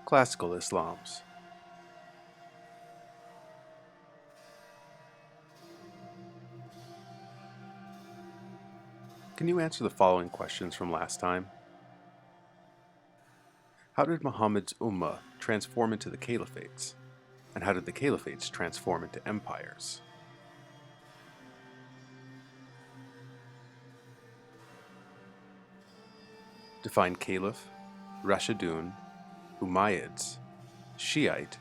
Classical Islams. Can you answer the following questions from last time? How did Muhammad's Ummah transform into the caliphates? And how did the caliphates transform into empires? Define Caliph, Rashidun, Umayyads, Shiite,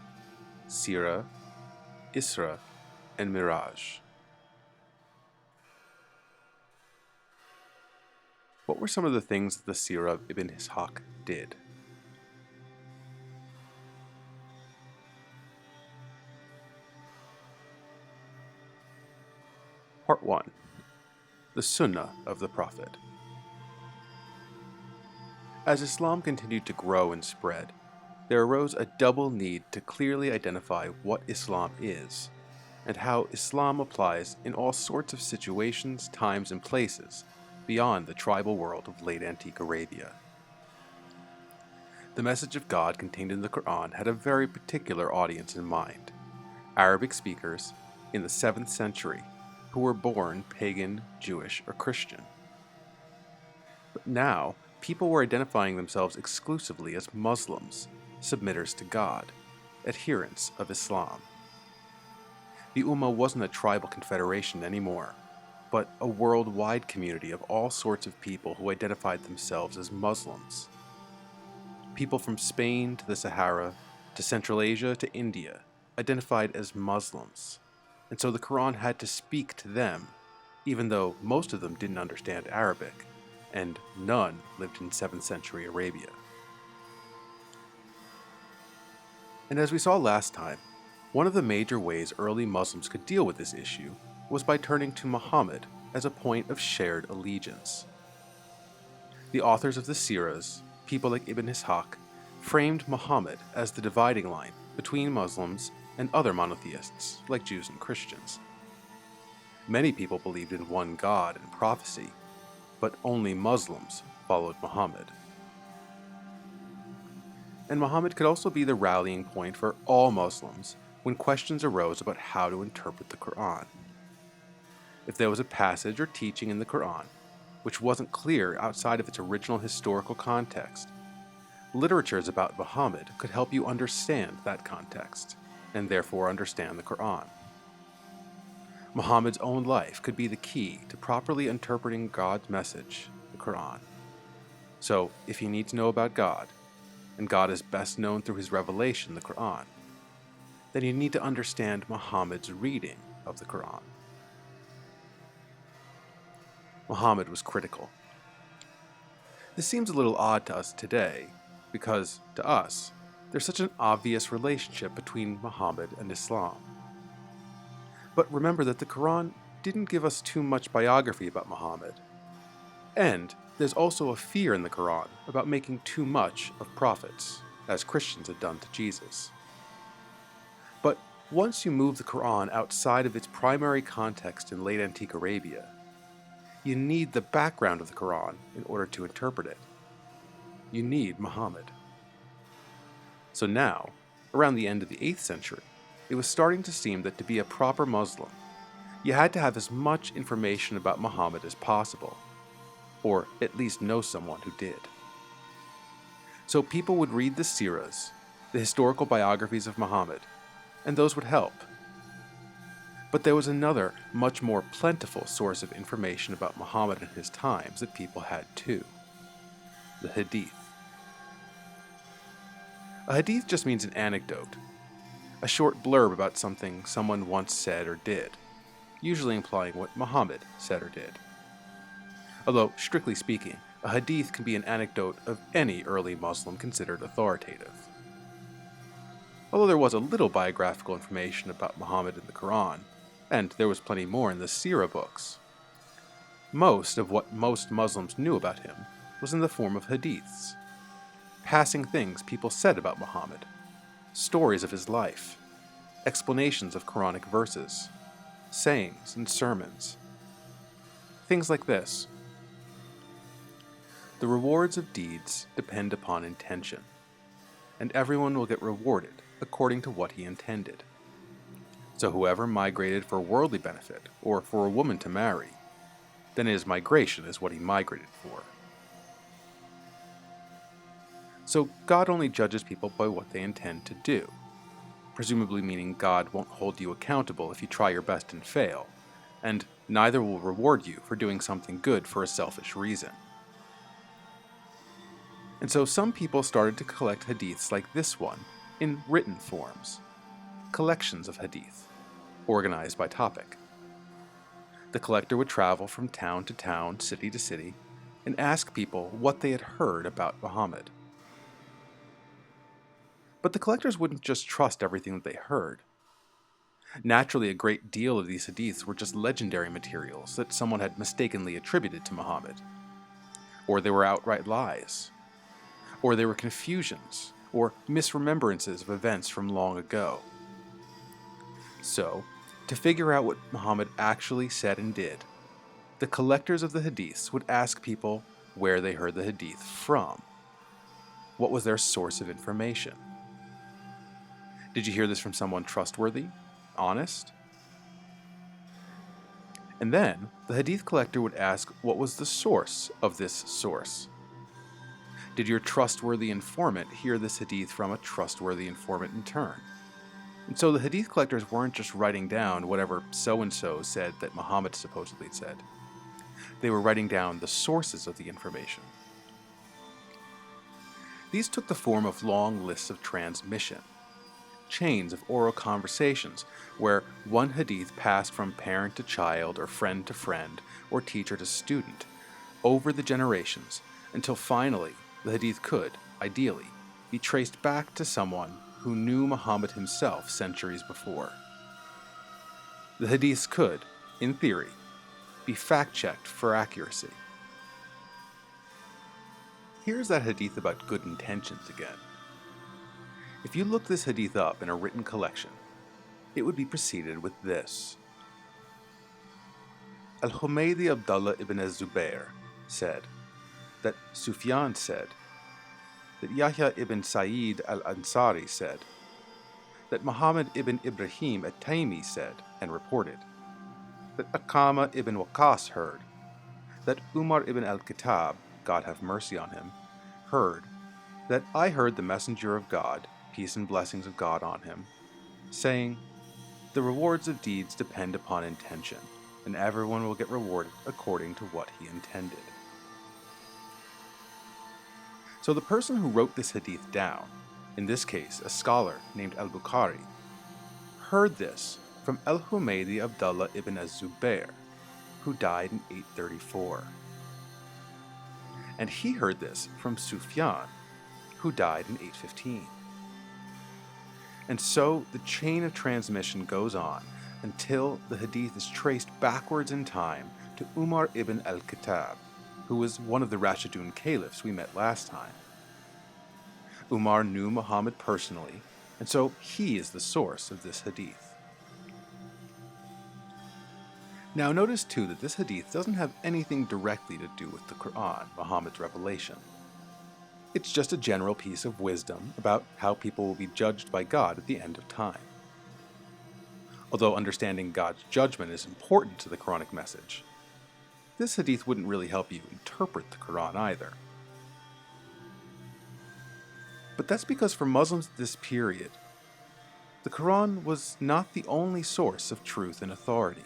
Sira, Isra, and Miraj. What were some of the things that the Sira of Ibn Ishaq did? Part 1. The Sunnah of the Prophet. As Islam continued to grow and spread, there arose a double need to clearly identify what Islam is, and how Islam applies in all sorts of situations, times, and places beyond the tribal world of late antique Arabia. The message of God contained in the Quran had a very particular audience in mind: Arabic speakers in the 7th century who were born pagan, Jewish, or Christian. But now, people were identifying themselves exclusively as Muslims, submitters to God, adherents of Islam. The Ummah wasn't a tribal confederation anymore, but a worldwide community of all sorts of people who identified themselves as Muslims. People from Spain to the Sahara, to Central Asia to India, identified as Muslims, and so the Quran had to speak to them, even though most of them didn't understand Arabic, and none lived in 7th century Arabia. And as we saw last time, one of the major ways early Muslims could deal with this issue was by turning to Muhammad as a point of shared allegiance. The authors of the Siras, people like Ibn Ishaq, framed Muhammad as the dividing line between Muslims and other monotheists like Jews and Christians. Many people believed in one God and prophecy, but only Muslims followed Muhammad. And Muhammad could also be the rallying point for all Muslims when questions arose about how to interpret the Quran. If there was a passage or teaching in the Quran which wasn't clear outside of its original historical context, literatures about Muhammad could help you understand that context, and therefore understand the Quran. Muhammad's own life could be the key to properly interpreting God's message, the Quran. So, if you need to know about God, and God is best known through his revelation, the Quran, then you need to understand Muhammad's reading of the Quran. Muhammad was critical. This seems a little odd to us today, because, to us, there's such an obvious relationship between Muhammad and Islam. But remember that the Quran didn't give us too much biography about Muhammad. And there's also a fear in the Quran about making too much of prophets, as Christians had done to Jesus. But once you move the Quran outside of its primary context in late antique Arabia, you need the background of the Quran in order to interpret it. You need Muhammad. So now, around the end of the 8th century, it was starting to seem that to be a proper Muslim, you had to have as much information about Muhammad as possible, or at least know someone who did. So people would read the Siras, the historical biographies of Muhammad, and those would help. But there was another, much more plentiful source of information about Muhammad and his times that people had too: the Hadith. A Hadith just means an anecdote, a short blurb about something someone once said or did, usually implying what Muhammad said or did. Although, strictly speaking, a Hadith can be an anecdote of any early Muslim considered authoritative. Although there was a little biographical information about Muhammad in the Quran, and there was plenty more in the Sira books, most of what most Muslims knew about him was in the form of hadiths, passing things people said about Muhammad, stories of his life, explanations of Quranic verses, sayings and sermons. Things like this: the rewards of deeds depend upon intention. and everyone will get rewarded according to what he intended. So whoever migrated for worldly benefit, or for a woman to marry, then his migration is what he migrated for. So God only judges people by what they intend to do, presumably meaning God won't hold you accountable if you try your best and fail, and neither will reward you for doing something good for a selfish reason. And so some people started to collect hadiths like this one in written forms, collections of hadith, organized by topic. The collector would travel from town to town, city to city, and ask people what they had heard about Muhammad. But the collectors wouldn't just trust everything that they heard. Naturally, a great deal of these hadiths were just legendary materials that someone had mistakenly attributed to Muhammad. Or they were outright lies. Or they were confusions, or misremembrances of events from long ago. So, to figure out what Muhammad actually said and did, the collectors of the hadiths would ask people where they heard the hadith from. What was their source of information? Did you hear this from someone trustworthy? Honest? And then, the hadith collector would ask what was the source of this source. Did your trustworthy informant hear this hadith from a trustworthy informant in turn? And so the hadith collectors weren't just writing down whatever so-and-so said that Muhammad supposedly said. They were writing down the sources of the information. These took the form of long lists of transmission, chains of oral conversations where one hadith passed from parent to child or friend to friend or teacher to student over the generations until finally the hadith could, ideally, be traced back to someone who knew Muhammad himself centuries before. The hadiths could, in theory, be fact-checked for accuracy. Here's that hadith about good intentions again. If you look this hadith up in a written collection, it would be preceded with this. Al-Humaydi Abdullah ibn az-Zubair said that Sufyan said, that Yahya ibn Sa'id al-Ansari said, that Muhammad ibn Ibrahim at-Taymi said and reported, that Aqama ibn Waqas heard, that Umar ibn al-Khattab, God have mercy on him, heard, that I heard the messenger of God, peace and blessings of God on him, saying, the rewards of deeds depend upon intention, and everyone will get rewarded according to what he intended. So the person who wrote this hadith down, in this case a scholar named al-Bukhari, heard this from al-Humaydi Abdullah ibn az-Zubair, who died in 834. And he heard this from Sufyan, who died in 815. And so the chain of transmission goes on until the hadith is traced backwards in time to Umar ibn al-Khattab, who was one of the Rashidun caliphs we met last time. Umar knew Muhammad personally, and so he is the source of this hadith. Now notice too that this hadith doesn't have anything directly to do with the Quran, Muhammad's revelation. It's just a general piece of wisdom about how people will be judged by God at the end of time. Although understanding God's judgment is important to the Quranic message, this hadith wouldn't really help you interpret the Quran either. But that's because for Muslims at this period, the Quran was not the only source of truth and authority.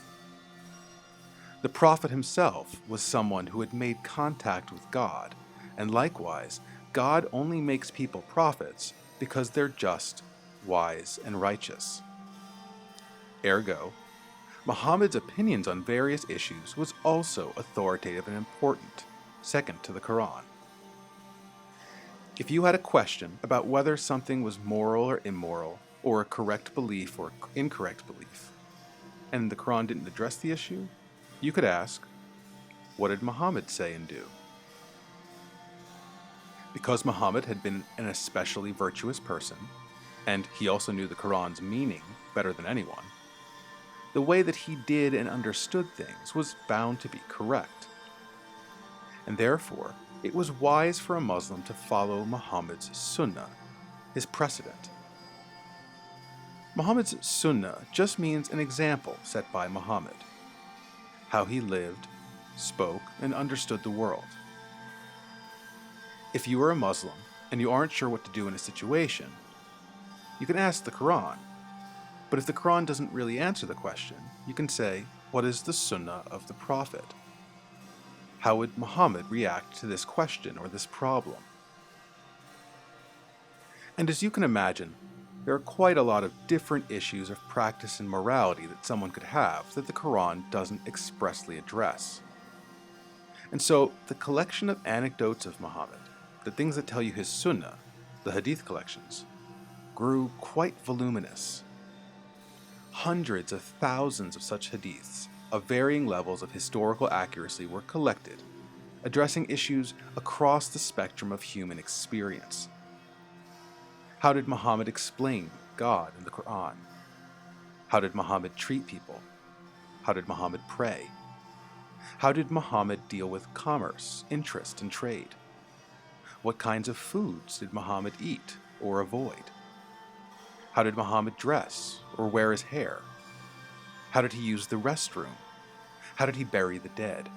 The Prophet himself was someone who had made contact with God, and likewise, God only makes people prophets because they're just, wise, and righteous. Ergo, Muhammad's opinions on various issues was also authoritative and important, second to the Quran. If you had a question about whether something was moral or immoral, or a correct belief or incorrect belief, and the Quran didn't address the issue, you could ask, what did Muhammad say and do? Because Muhammad had been an especially virtuous person, and he also knew the Quran's meaning better than anyone, the way that he did and understood things was bound to be correct. And therefore, it was wise for a Muslim to follow Muhammad's Sunnah, his precedent. Muhammad's Sunnah just means an example set by Muhammad, how he lived, spoke, and understood the world. If you are a Muslim and you aren't sure what to do in a situation, you can ask the Quran. But if the Quran doesn't really answer the question, you can say, what is the Sunnah of the Prophet? How would Muhammad react to this question or this problem? And as you can imagine, there are quite a lot of different issues of practice and morality that someone could have that the Quran doesn't expressly address. And so, the collection of anecdotes of Muhammad, the things that tell you his Sunnah, the Hadith collections, grew quite voluminous. Hundreds of thousands of such hadiths of varying levels of historical accuracy were collected, addressing issues across the spectrum of human experience. How did Muhammad explain God in the Quran? How did Muhammad treat people? How did Muhammad pray? How did Muhammad deal with commerce, interest, and trade? What kinds of foods did Muhammad eat or avoid? How did Muhammad dress or wear his hair? How did he use the restroom? How did he bury the dead?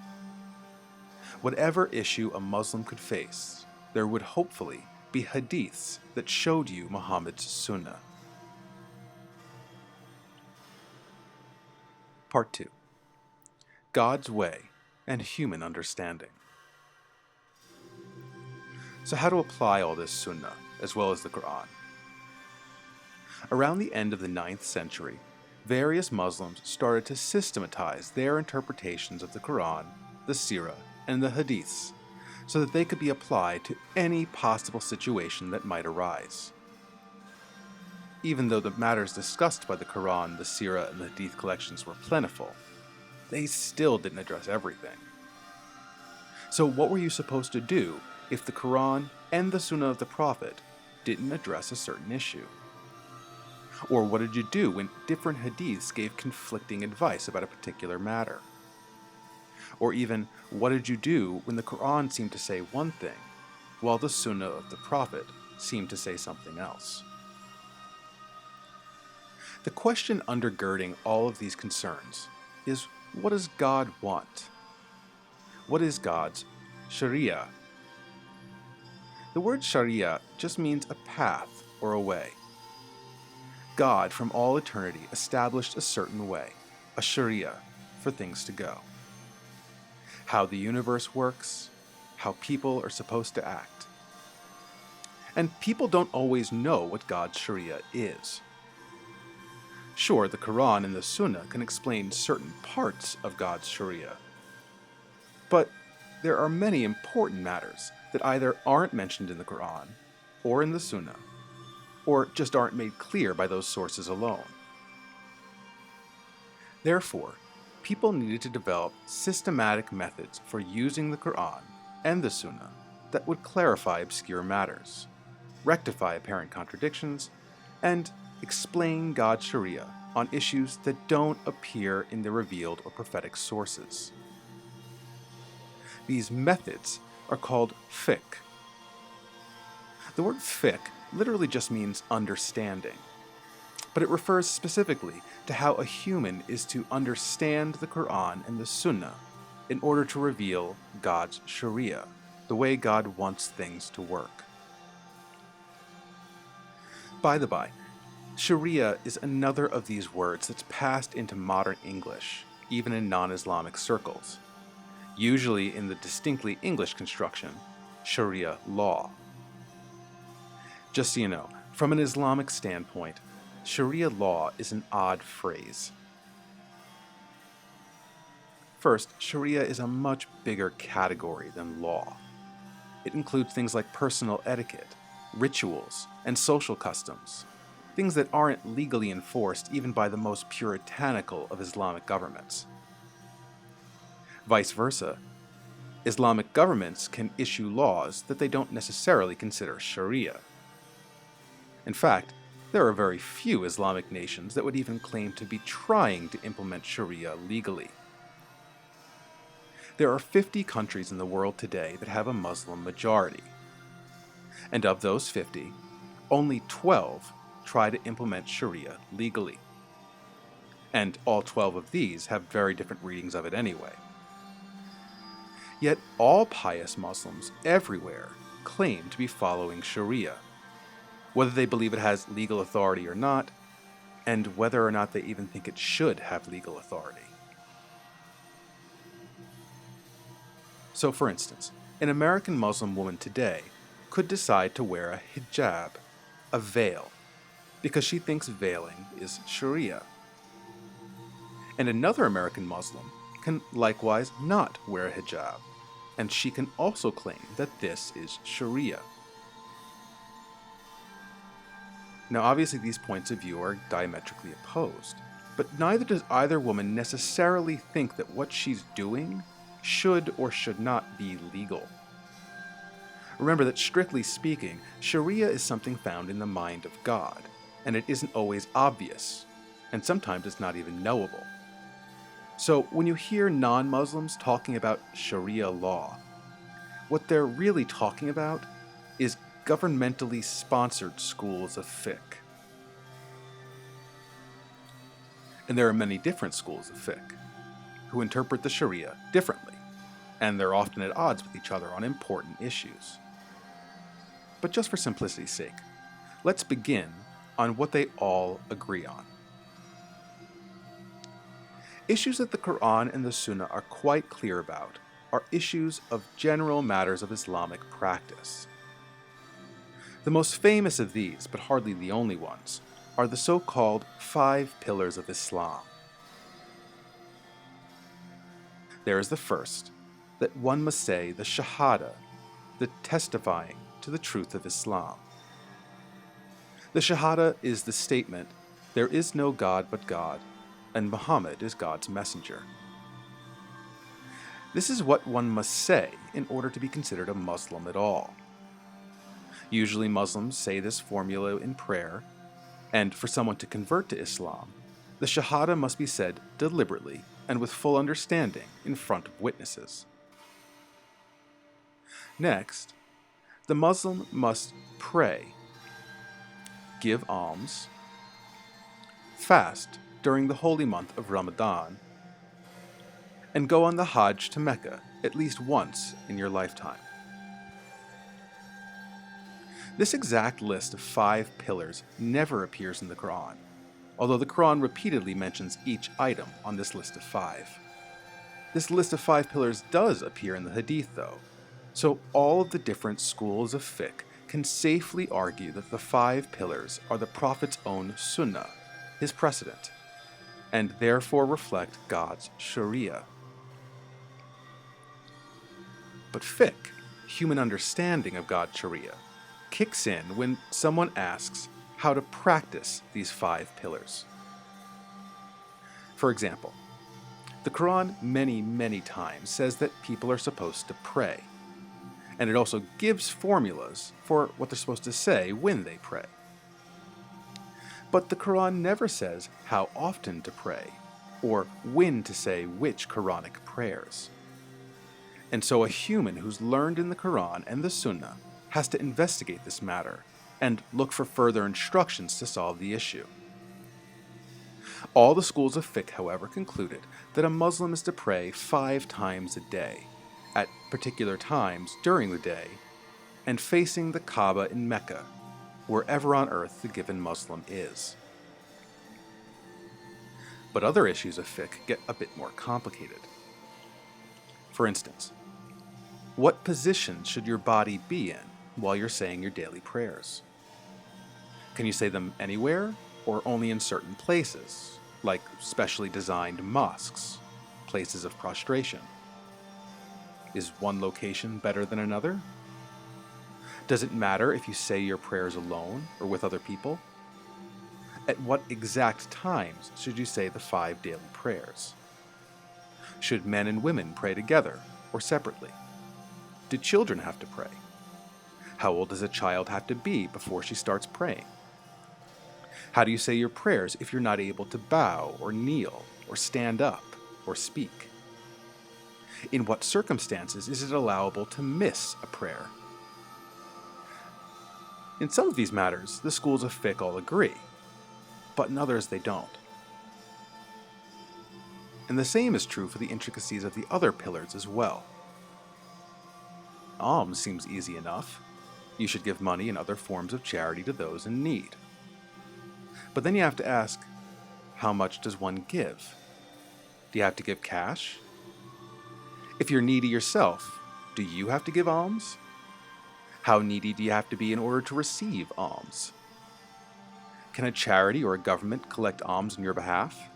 Whatever issue a Muslim could face, there would hopefully be hadiths that showed you Muhammad's Sunnah. Part 2. God's Way and Human Understanding. So how to apply all this Sunnah, as well as the Quran? Around the end of the 9th century, various Muslims started to systematize their interpretations of the Quran, the Sira, and the Hadiths, so that they could be applied to any possible situation that might arise. Even though the matters discussed by the Quran, the Sira, and the Hadith collections were plentiful, they still didn't address everything. So what were you supposed to do if the Quran and the Sunnah of the Prophet didn't address a certain issue? Or what did you do when different hadiths gave conflicting advice about a particular matter? Or even, what did you do when the Quran seemed to say one thing, while the Sunnah of the Prophet seemed to say something else? The question undergirding all of these concerns is, what does God want? What is God's Sharia? The word Sharia just means a path or a way. God, from all eternity, established a certain way, a Sharia, for things to go. How the universe works, how people are supposed to act. And people don't always know what God's Sharia is. Sure, the Quran and the Sunnah can explain certain parts of God's Sharia, but there are many important matters that either aren't mentioned in the Quran or in the Sunnah, or just aren't made clear by those sources alone. Therefore, people needed to develop systematic methods for using the Quran and the Sunnah that would clarify obscure matters, rectify apparent contradictions, and explain God's Sharia on issues that don't appear in the revealed or prophetic sources. These methods are called fiqh. The word fiqh literally just means understanding, but it refers specifically to how a human is to understand the Quran and the Sunnah in order to reveal God's Sharia, the way God wants things to work. By the by, Sharia is another of these words that's passed into modern English, even in non-Islamic circles, usually in the distinctly English construction, Sharia law. Just so you know, from an Islamic standpoint, Sharia law is an odd phrase. First, Sharia is a much bigger category than law. It includes things like personal etiquette, rituals, and social customs, things that aren't legally enforced even by the most puritanical of Islamic governments. Vice versa, Islamic governments can issue laws that they don't necessarily consider Sharia. In fact, there are very few Islamic nations that would even claim to be trying to implement Sharia legally. There are 50 countries in the world today that have a Muslim majority. And of those 50, only 12 try to implement Sharia legally. And all 12 of these have very different readings of it anyway. Yet all pious Muslims everywhere claim to be following Sharia, whether they believe it has legal authority or not, and whether or not they even think it should have legal authority. So for instance, an American Muslim woman today could decide to wear a hijab, a veil, because she thinks veiling is Sharia. And another American Muslim can likewise not wear a hijab, and she can also claim that this is Sharia. Now obviously these points of view are diametrically opposed, but neither does either woman necessarily think that what she's doing should or should not be legal. Remember that strictly speaking, Sharia is something found in the mind of God, and it isn't always obvious, and sometimes it's not even knowable. So when you hear non-Muslims talking about Sharia law, what they're really talking about is governmentally sponsored schools of fiqh. And there are many different schools of fiqh who interpret the Sharia differently, and they're often at odds with each other on important issues. But just for simplicity's sake, let's begin on what they all agree on. Issues that the Quran and the Sunnah are quite clear about are issues of general matters of Islamic practice. The most famous of these, but hardly the only ones, are the so-called 5 pillars of Islam. There is the first, that one must say the Shahada, the testifying to the truth of Islam. The Shahada is the statement, there is no God but God, and Muhammad is God's messenger. This is what one must say in order to be considered a Muslim at all. Usually Muslims say this formula in prayer, and for someone to convert to Islam, the Shahada must be said deliberately and with full understanding in front of witnesses. Next, the Muslim must pray, give alms, fast during the holy month of Ramadan, and go on the Hajj to Mecca at least once in your lifetime. This exact list of 5 pillars never appears in the Quran, although the Quran repeatedly mentions each item on this list of 5. This list of 5 pillars does appear in the Hadith though, so all of the different schools of fiqh can safely argue that the 5 pillars are the Prophet's own Sunnah, his precedent, and therefore reflect God's Sharia. But fiqh, human understanding of God's Sharia, kicks in when someone asks how to practice these 5 pillars. For example, the Quran many times says that people are supposed to pray, and it also gives formulas for what they're supposed to say when they pray. But the Quran never says how often to pray, or when to say which Quranic prayers. And so a human who's learned in the Quran and the Sunnah has to investigate this matter and look for further instructions to solve the issue. All the schools of fiqh, however, concluded that a Muslim is to pray 5 times a day, at particular times during the day, and facing the Kaaba in Mecca, wherever on earth the given Muslim is. But other issues of fiqh get a bit more complicated. For instance, what position should your body be in while you're saying your daily prayers? Can you say them anywhere, or only in certain places, like specially designed mosques, places of prostration? Is one location better than another? Does it matter if you say your prayers alone or with other people? At what exact times should you say the 5 daily prayers? Should men and women pray together or separately? Do children have to pray? How old does a child have to be before she starts praying? How do you say your prayers if you're not able to bow or kneel or stand up or speak? In what circumstances is it allowable to miss a prayer? In some of these matters, the schools of fiqh all agree, but in others they don't. And the same is true for the intricacies of the other pillars as well. Alms seems easy enough. You should give money and other forms of charity to those in need. But then you have to ask, how much does one give? Do you have to give cash? If you're needy yourself, do you have to give alms? How needy do you have to be in order to receive alms? Can a charity or a government collect alms on your behalf?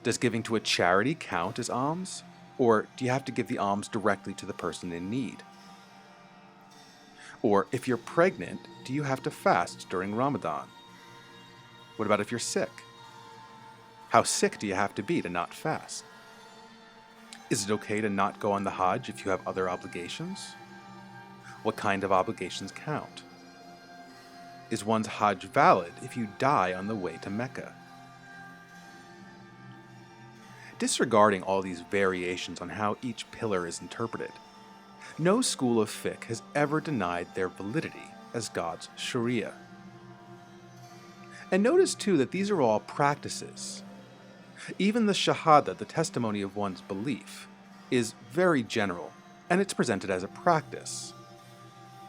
Does giving to a charity count as alms? Or do you have to give the alms directly to the person in need? Or if you're pregnant, do you have to fast during Ramadan? What about if you're sick? How sick do you have to be to not fast? Is it okay to not go on the Hajj if you have other obligations? What kind of obligations count? Is one's Hajj valid if you die on the way to Mecca? Disregarding all these variations on how each pillar is interpreted, no school of fiqh has ever denied their validity as God's Sharia. And notice too that these are all practices. Even the Shahada, the testimony of one's belief, is very general, and it's presented as a practice.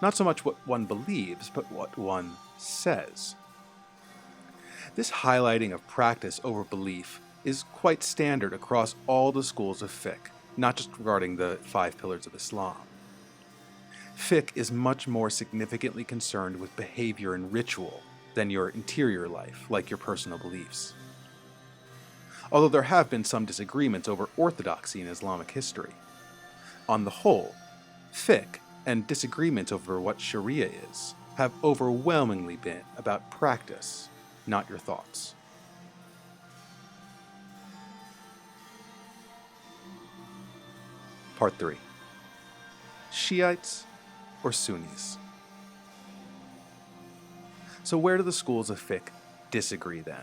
Not so much what one believes, but what one says. This highlighting of practice over belief is quite standard across all the schools of fiqh, not just regarding the 5 pillars of Islam. Fiqh is much more significantly concerned with behavior and ritual than your interior life, like your personal beliefs. Although there have been some disagreements over orthodoxy in Islamic history, on the whole, fiqh and disagreements over what Sharia is have overwhelmingly been about practice, not your thoughts. Part 3. Shiites or Sunnis? So where do the schools of fiqh disagree then?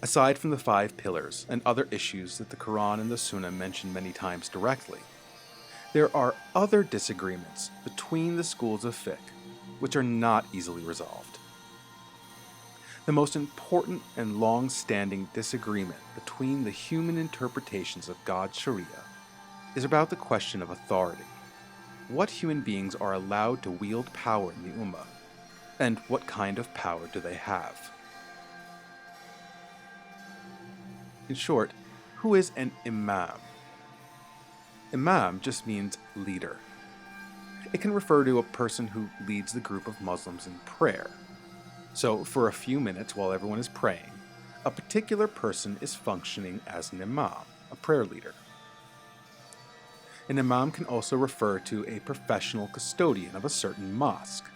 Aside from the 5 pillars and other issues that the Quran and the Sunnah mention many times directly, there are other disagreements between the schools of fiqh which are not easily resolved. The most important and long-standing disagreement between the human interpretations of God's Sharia is about the question of authority. What human beings are allowed to wield power in the Ummah, and what kind of power do they have? In short, who is an imam? Imam just means leader. It can refer to a person who leads the group of Muslims in prayer. So, for a few minutes while everyone is praying, a particular person is functioning as an imam, a prayer leader. An imam can also refer to a professional custodian of a certain mosque,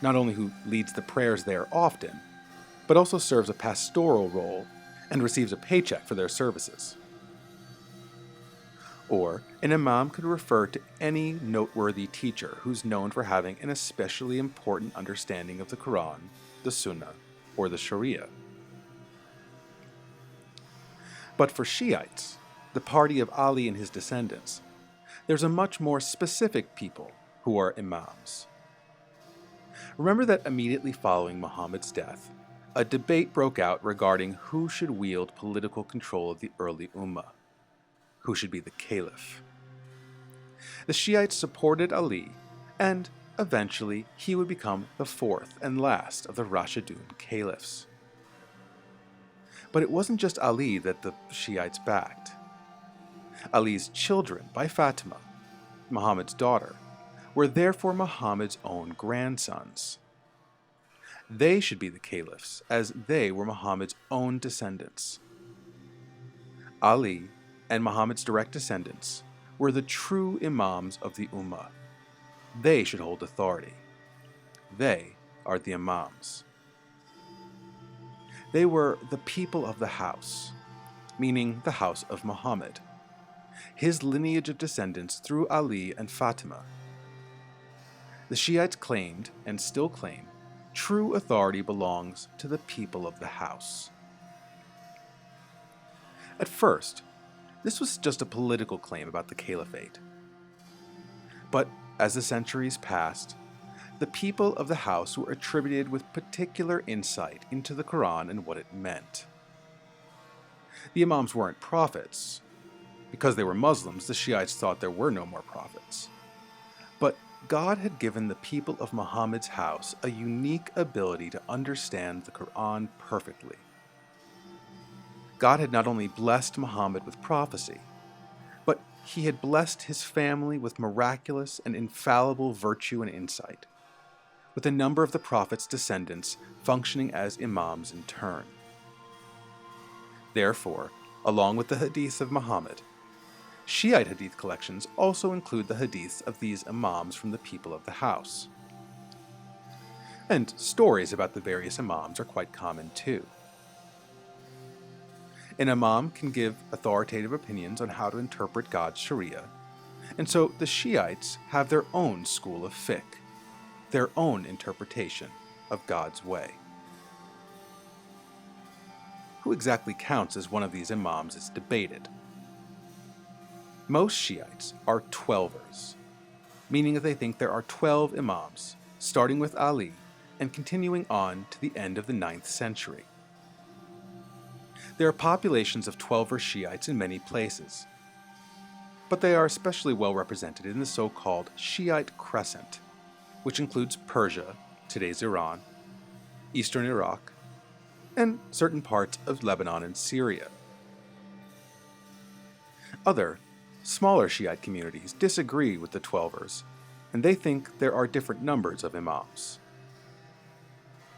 not only who leads the prayers there often, but also serves a pastoral role and receives a paycheck for their services. Or, an imam could refer to any noteworthy teacher who's known for having an especially important understanding of the Quran, the Sunnah, or the Sharia. But for Shiites, the party of Ali and his descendants, there's a much more specific people who are imams. Remember that immediately following Muhammad's death, a debate broke out regarding who should wield political control of the early Ummah, who should be the caliph. The Shiites supported Ali, and eventually he would become the 4th and last of the Rashidun caliphs. But it wasn't just Ali that the Shiites backed. Ali's children by Fatima, Muhammad's daughter, were therefore Muhammad's own grandsons. They should be the caliphs, as they were Muhammad's own descendants. Ali and Muhammad's direct descendants were the true imams of the Ummah. They should hold authority. They are the imams. They were the people of the house, meaning the house of Muhammad, his lineage of descendants through Ali and Fatima. The Shiites claimed, and still claim, true authority belongs to the people of the house. At first, this was just a political claim about the caliphate. But as the centuries passed, the people of the house were attributed with particular insight into the Quran and what it meant. The Imams weren't prophets. Because they were Muslims, the Shiites thought there were no more prophets. But God had given the people of Muhammad's house a unique ability to understand the Quran perfectly. God had not only blessed Muhammad with prophecy, but he had blessed his family with miraculous and infallible virtue and insight, with a number of the Prophet's descendants functioning as Imams in turn. Therefore, along with the Hadith of Muhammad, Shiite Hadith collections also include the Hadiths of these Imams from the people of the house. And stories about the various Imams are quite common too. An Imam can give authoritative opinions on how to interpret God's Sharia, and so the Shiites have their own school of fiqh, their own interpretation of God's way. Who exactly counts as one of these Imams is debated. Most Shiites are Twelvers, meaning that they think there are 12 Imams, starting with Ali and continuing on to the end of the 9th century. There are populations of Twelver Shiites in many places, but they are especially well represented in the so-called Shiite Crescent, which includes Persia, today's Iran, eastern Iraq, and certain parts of Lebanon and Syria. Other, smaller Shiite communities disagree with the Twelvers, and they think there are different numbers of Imams.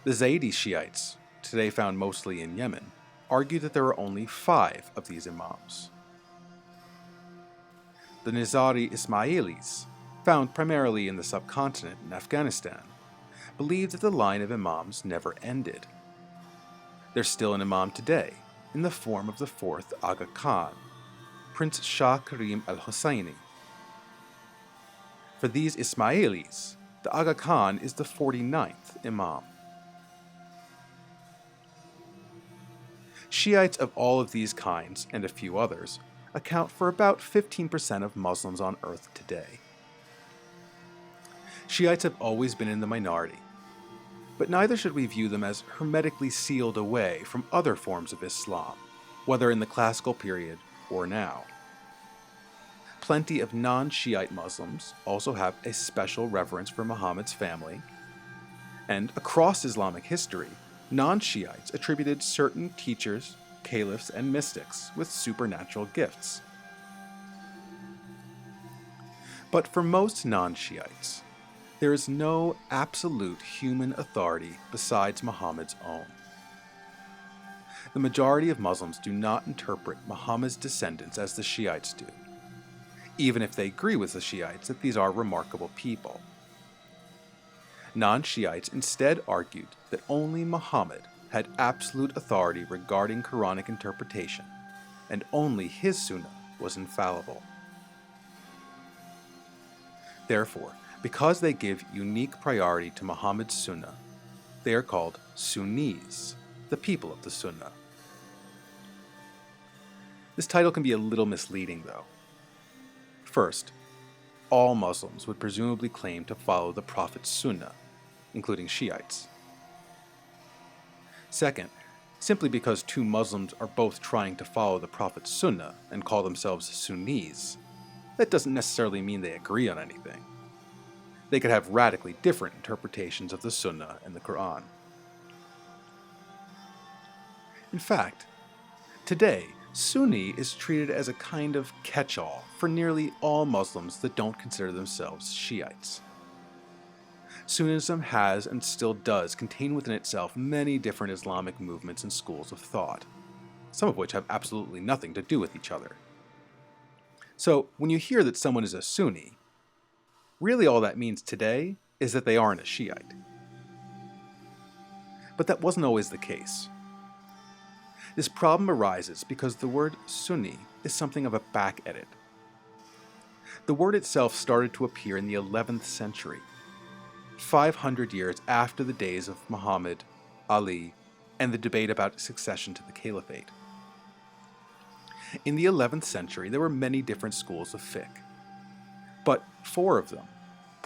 The Zaydi Shiites, today found mostly in Yemen, argue that there are only 5 of these Imams. The Nizari Ismailis, found primarily in the subcontinent in Afghanistan, believe that the line of Imams never ended. There's still an Imam today, in the form of the 4th Aga Khan, Prince Shah Karim al-Husseini. For these Ismailis, the Aga Khan is the 49th Imam. Shiites of all of these kinds, and a few others, account for about 15% of Muslims on earth today. Shiites have always been in the minority, but neither should we view them as hermetically sealed away from other forms of Islam, whether in the classical period or now. Plenty of non-Shiite Muslims also have a special reverence for Muhammad's family, and across Islamic history, non-Shiites attributed certain teachers, caliphs, and mystics with supernatural gifts. But for most non-Shiites, there is no absolute human authority besides Muhammad's own. The majority of Muslims do not interpret Muhammad's descendants as the Shiites do, even if they agree with the Shiites that these are remarkable people. Non-Shiites instead argued that only Muhammad had absolute authority regarding Quranic interpretation, and only his Sunnah was infallible. Therefore, because they give unique priority to Muhammad's Sunnah, they are called Sunnis, the people of the Sunnah. This title can be a little misleading, though. First, all Muslims would presumably claim to follow the Prophet's Sunnah, including Shiites. Second, simply because two Muslims are both trying to follow the Prophet's Sunnah and call themselves Sunnis, that doesn't necessarily mean they agree on anything. They could have radically different interpretations of the Sunnah and the Quran. In fact, today, Sunni is treated as a kind of catch-all for nearly all Muslims that don't consider themselves Shiites. Sunnism has and still does contain within itself many different Islamic movements and schools of thought, some of which have absolutely nothing to do with each other. So, when you hear that someone is a Sunni, really all that means today is that they aren't a Shiite. But that wasn't always the case. This problem arises because the word Sunni is something of a back edit. The word itself started to appear in the 11th century, 500 years after the days of Muhammad, Ali, and the debate about succession to the caliphate. In the 11th century, there were many different schools of fiqh, but 4 of them,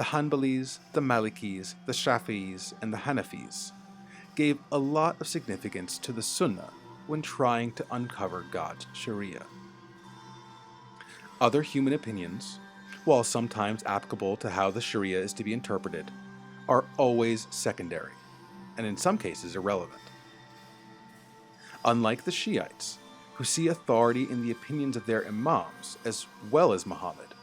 the Hanbalis, the Malikis, the Shafi'is, and the Hanafis gave a lot of significance to the Sunnah when trying to uncover God's Sharia. Other human opinions, while sometimes applicable to how the Sharia is to be interpreted, are always secondary, and in some cases irrelevant. Unlike the Shiites, who see authority in the opinions of their imams as well as Muhammad,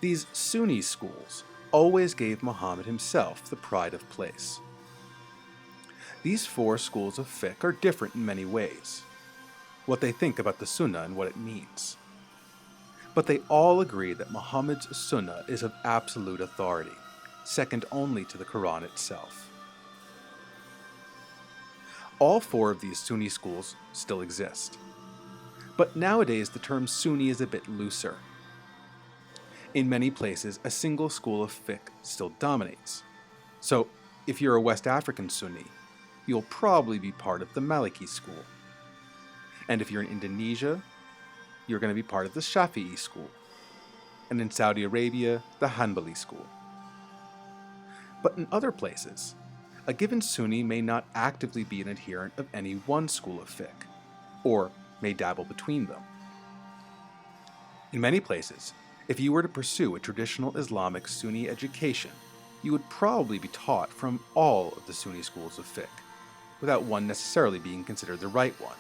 these Sunni schools always gave Muhammad himself the pride of place. These four schools of fiqh are different in many ways, what they think about the Sunnah and what it means. But they all agree that Muhammad's Sunnah is of absolute authority, second only to the Quran itself. All four of these Sunni schools still exist, but nowadays the term Sunni is a bit looser. In many places, a single school of fiqh still dominates. So, if you're a West African Sunni, you'll probably be part of the Maliki school. And if you're in Indonesia, you're going to be part of the Shafi'i school. And in Saudi Arabia, the Hanbali school. But in other places, a given Sunni may not actively be an adherent of any one school of fiqh, or may dabble between them. In many places, if you were to pursue a traditional Islamic Sunni education, you would probably be taught from all of the Sunni schools of fiqh, without one necessarily being considered the right one,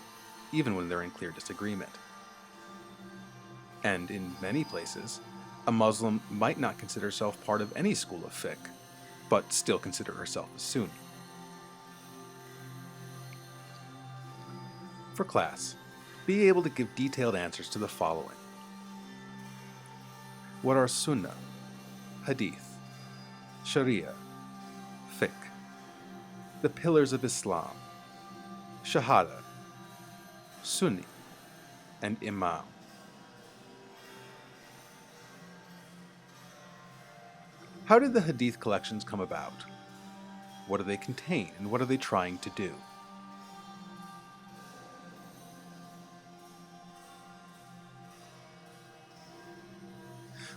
even when they're in clear disagreement. And in many places, a Muslim might not consider herself part of any school of fiqh, but still consider herself a Sunni. For class, be able to give detailed answers to the following. What are Sunnah, Hadith, Sharia, Fiqh, the pillars of Islam, Shahada, Sunni, and Imam? How did the Hadith collections come about? What do they contain, and what are they trying to do?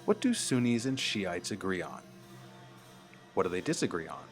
What do Sunnis and Shiites agree on? What do they disagree on?